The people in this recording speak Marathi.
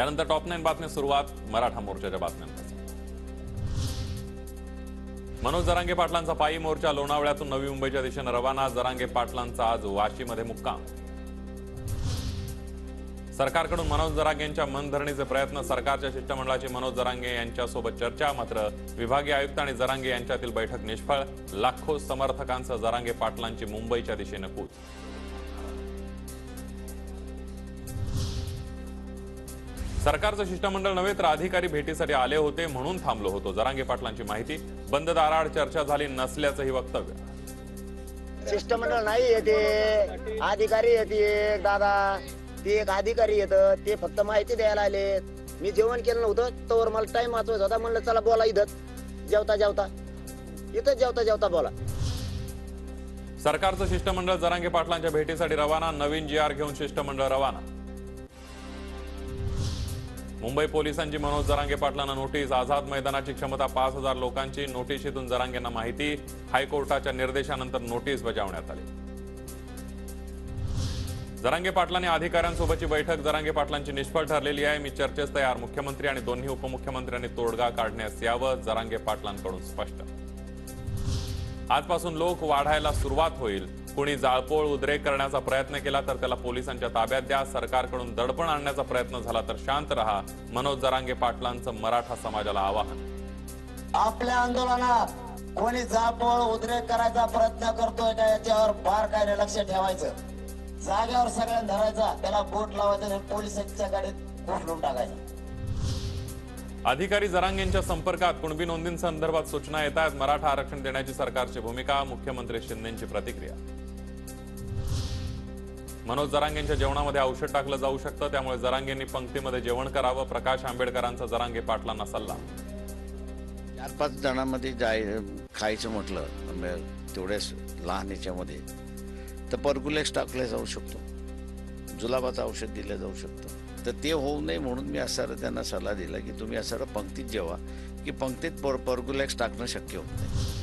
यानंतर टॉप 9 बातम्या सुरुवात मराठा मोर्चाच्या बातम्यांपासून। मनोज जरांगे पाटलांचा पायी मोर्चा लोणावळ्यातून नवी मुंबईच्या दिशेने रवाना। जरांगे पाटलांचा आज वाशीमध्ये मुक्काम। सरकारकडून मनोज जरांगेंच्या मनधरणीचे प्रयत्न। सरकारच्या शिष्टमंडळाची मनोज जरांगे यांच्यासोबत चर्चा, मात्र विभागीय आयुक्त आणि जरांगे यांच्यातील बैठक निष्फळ। लाखो समर्थकांसह जरांगे पाटलांची मुंबईच्या दिशेने कूच। सरकारचं शिष्टमंडळ नव्हे तर अधिकारी भेटीसाठी आले होते म्हणून थांबलो होतो, जरांगे पाटलांची माहिती। बंद दाराआड चर्चा झाली नसल्याचंही वक्तव्य। शिष्टमंडळ नाही येते, अधिकारी येते दादा, ते एक अधिकारी येतं, ते फक्त माहिती द्यायला आले। मी जेवण केलं नव्हतं तोवर मला टाइम वाचवायचा होता, म्हणलं चला बोला इथं जेवता जेवता बोला। सरकारचं शिष्टमंडळ जरांगे पाटलांच्या भेटीसाठी रवाना। नवीन GR घेऊन शिष्टमंडळ रवाना। मुंबई पोलिसांची मनोज जरांगे पाटलांना नोटीस। आझाद मैदानाची क्षमता 5000 लोकांची। नोटीशीतून जरांगेंना माहिती। हायकोर्टाच्या निर्देशानंतर नोटीस बजावण्यात आली। जरांगे पाटलांनी अधिकाऱ्यांसोबतची बैठक। जरांगे पाटलांची निष्फळ ठरलेली आहे, मी चर्चेस तयार। मुख्यमंत्री आणि दोन्ही उपमुख्यमंत्र्यांनी तोडगा काढण्यास यावं, जरांगे पाटलांकडून स्पष्ट। आजपासून लोक वाढायला सुरुवात होईल। कुणी जाळपोळ उद्रेक करण्याचा प्रयत्न केला तर त्याला पोलिसांच्या ताब्यात द्या। सरकारकडून दडपण आणण्याचा प्रयत्न झाला तर शांत रहा, मनोज जरांगे पाटलांचं मराठा समाजाला आवाहन। आपल्या आंदोलनात कोणी जाळपोळ उद्रेक करायचा प्रयत्न करतोय का याच्यावर बारकाईने लक्ष ठेवायचं। जागेवर सगळ्यांना धरायचा, त्याला बोट लावायचं आणि पोलिसांच्या गाडीत घुसळून टाकायचं। अधिकारी जरांगेंच्या संपर्कात। कुणबी नोंदींसंदर्भात सूचना येत आहेत। मराठा आरक्षण देण्याची सरकारची भूमिका। मुख्यमंत्री शिंदेंची प्रतिक्रिया। मनोज जरांगेंच्या जेवणामध्ये औषध टाकलं जाऊ शकतं, त्यामुळे जरांगेंनी पंक्तीमध्ये जेवण करावं। प्रकाश आंबेडकरांचा जरांगे पाटलांना सल्ला। 4-5 जणांमध्ये खायचं म्हटलं तेवढ्याच लहान याच्यामध्ये तर परगुलेक्स टाकले जाऊ शकतो, जुलाबाचं औषध दिलं जाऊ शकतं। तर ते होऊ नये म्हणून मी असं त्यांना सल्ला दिला की तुम्ही असं पंक्तीत जेवा, की पंक्तीत परगुलेक्स टाकणं शक्य होत नाही।